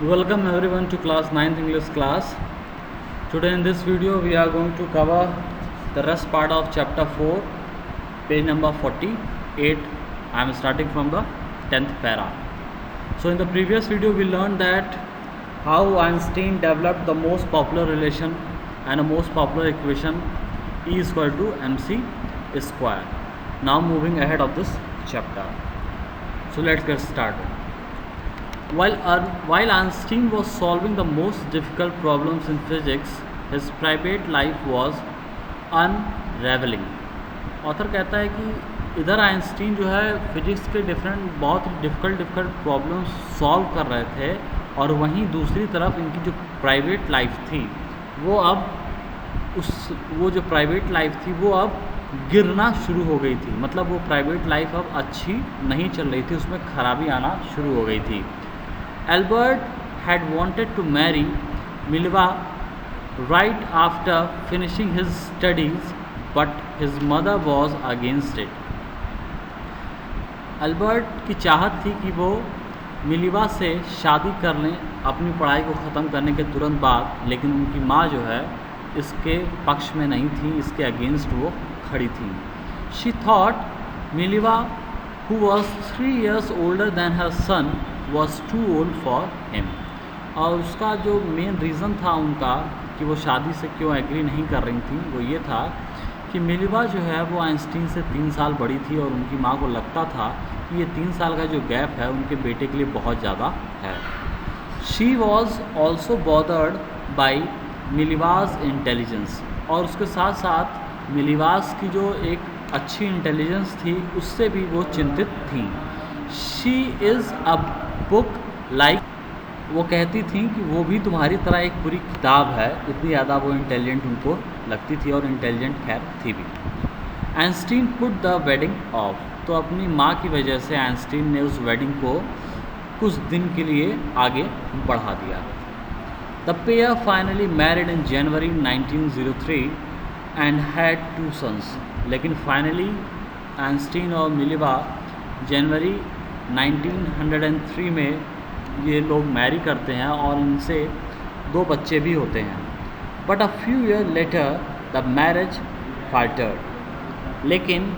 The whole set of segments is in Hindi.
Welcome everyone to class 9th English class. Today in this video we are going to cover the rest part of chapter 4, page number 48. I am starting from the 10th para. So in the previous video we learned that how Einstein developed the most popular relation and a most popular equation E is equal to mc square. Now moving ahead of this chapter. So let's get started. While Einstein was solving the most difficult problems in physics, his private life was unraveling. Author कहता है कि इधर आइंस्टीन जो है फिजिक्स के बहुत ही डिफ़िकल्ट प्रॉब्लम्स सॉल्व कर रहे थे, और वहीं दूसरी तरफ इनकी जो प्राइवेट लाइफ थी वो जो प्राइवेट लाइफ थी वो अब गिरना शुरू हो गई थी. मतलब वो प्राइवेट लाइफ अब अच्छी नहीं चल रही थी, उसमें खराबी आना शुरू हो गई थी. Albert had wanted to marry Mileva right after finishing his studies, but his mother was against it. Albert की चाहत थी कि वो मिलिवा से शादी कर लें अपनी पढ़ाई को ख़त्म करने के तुरंत बाद, लेकिन उनकी माँ जो है इसके पक्ष में नहीं थी, इसके अगेंस्ट वो खड़ी थी. She thought Mileva, who was 3 years older than her son, was too old for him. और उसका जो मेन रीज़न था उनका कि वो शादी से क्यों एग्री नहीं कर रही थी वो ये था कि मिलिवा जो है वो आइंस्टीन से 3 साल बड़ी थी, और उनकी माँ को लगता था कि ये 3 साल का जो गैप है उनके बेटे के लिए बहुत ज़्यादा है. She was also bothered by Mileva's intelligence, और उसके साथ साथ मिलिवास की जो एक अच्छी इंटेलिजेंस थी उससे भी वो चिंतित थी. She is a book like, वो कहती थी कि वो भी तुम्हारी तरह एक पूरी किताब है, इतनी ज़्यादा वो इंटेलिजेंट उनको लगती थी, और इंटेलिजेंट खैर थी भी. Einstein put the wedding of, तो अपनी माँ की वजह से आइंस्टीन ने उस वेडिंग को कुछ दिन के लिए आगे बढ़ा दिया. The pair finally married in January 1903 and had 2 sons. लेकिन फाइनली आइंस्टीन और मिलिवा जनवरी 1903 में ये लोग मैरी करते हैं और इनसे 2 बच्चे भी होते हैं. But a few year later the marriage faltered, लेकिन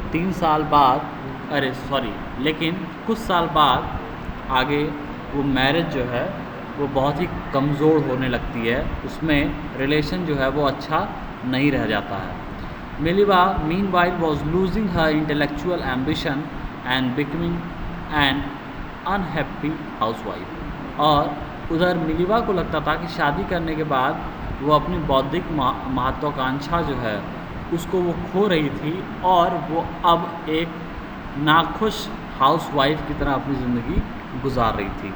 कुछ साल बाद आगे वो मैरिज जो है वो बहुत ही कमज़ोर होने लगती है, उसमें रिलेशन जो है वो अच्छा नहीं रह जाता है. Mileva meanwhile was losing her intellectual ambition and becoming an unhappy housewife, और उधर मिलिवा को लगता था कि शादी करने के बाद वो अपनी बौद्धिक महत्वाकांक्षा जो है उसको वो खो रही थी, और वो अब एक नाखुश हाउसवाइफ की तरह अपनी ज़िंदगी गुजार रही थी.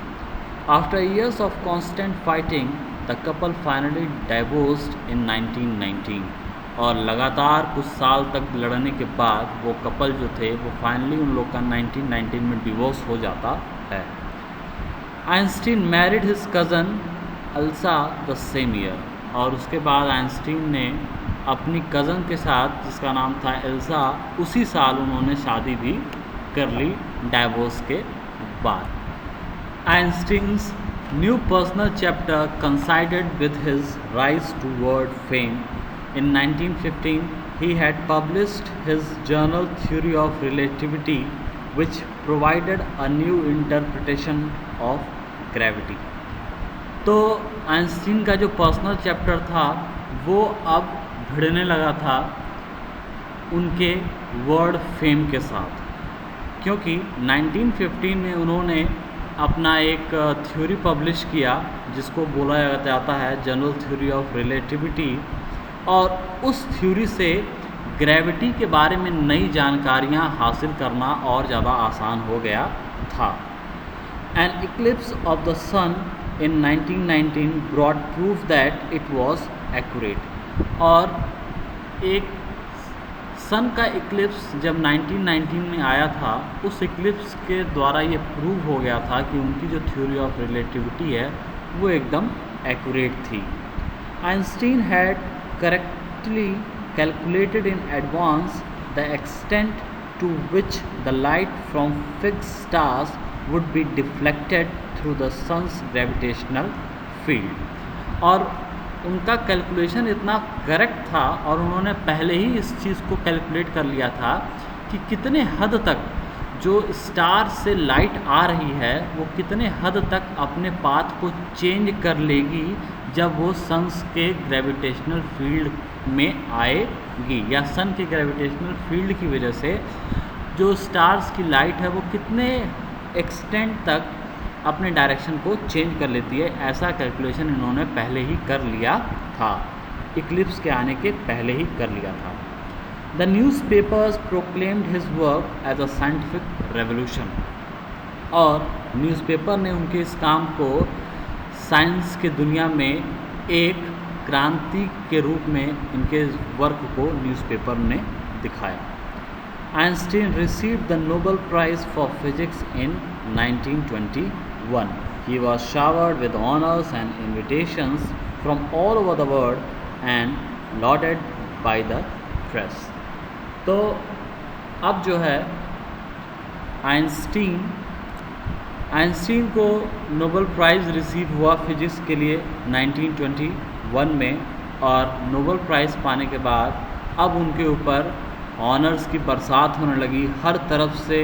After years of constant fighting the couple finally divorced in 1919, और लगातार कुछ साल तक लड़ने के बाद वो कपल जो थे वो फाइनली उन लोग का 1919 में डिवोर्स हो जाता है. Einstein married his cousin Elsa the same year, और उसके बाद आइंस्टीन ने अपनी कज़न के साथ जिसका नाम था एल्सा, उसी साल उन्होंने शादी भी कर ली डाइवोर्स के बाद. Einstein's new personal chapter coincided with his rise toward fame. In 1915, he had published his journal Theory of Relativity, which provided a new interpretation of gravity. तो आइंस्टीन का जो पर्सनल चैप्टर था वो अब भिड़ने लगा था उनके वर्ल्ड फेम के साथ, क्योंकि 1915 में उन्होंने अपना एक थ्योरी पब्लिश किया जिसको बोला जाता है जनरल थ्योरी ऑफ रिलेटिविटी, और उस थ्योरी से ग्रेविटी के बारे में नई जानकारियाँ हासिल करना और ज़्यादा आसान हो गया था. An eclipse of the sun in 1919 brought proof that it was accurate, और एक सन का इक्लिप्स जब 1919 में आया था, उस इक्लिप्स के द्वारा ये प्रूव हो गया था कि उनकी जो थ्योरी ऑफ रिलेटिविटी है वो एकदम एक्यूरेट थी. Einstein had correctly calculated in advance the extent to which the light from fixed stars would be deflected through the sun's gravitational field. और उनका कैलकुलेशन इतना करेक्ट था और उन्होंने पहले ही इस चीज़ को कैलकुलेट कर लिया था कि कितने हद तक जो स्टार से लाइट आ रही है वो कितने हद तक अपने पाथ को चेंज कर लेगी जब वो सन्स के ग्रेविटेशनल फील्ड में आएगी, या सन के ग्रेविटेशनल फील्ड की वजह से जो स्टार्स की लाइट है वो कितने एक्सटेंट तक अपने डायरेक्शन को चेंज कर लेती है। ऐसा कैलकुलेशन इन्होंने पहले ही कर लिया था, इक्लिप्स के आने के पहले ही कर लिया था। The newspapers proclaimed his work as a scientific revolution. और न्यूज़पेपर ने उनके इस काम को साइंस के दुनिया में एक क्रांति के रूप में इनके वर्क को न्यूज़पेपर ने दिखाया। Einstein received the Nobel prize for physics in 1921. He was showered with honors and invitations from all over the world and lauded by the press. तो अब जो है आइंस्टीन को नोबेल प्राइज़ रिसीव हुआ फिजिक्स के लिए 1921 में, और नोबेल प्राइज़ पाने के बाद अब उनके ऊपर ऑनर्स की बरसात होने लगी। हर तरफ से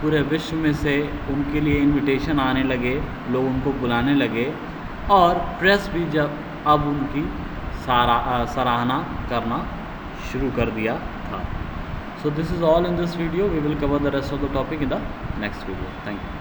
पूरे विश्व में से उनके लिए इनविटेशन आने लगे, लोग उनको बुलाने लगे, और प्रेस भी जब अब उनकी सराहना करना शुरू कर दिया था। So this is all in this video. We will cover the rest of the topic in the next video. Thank you.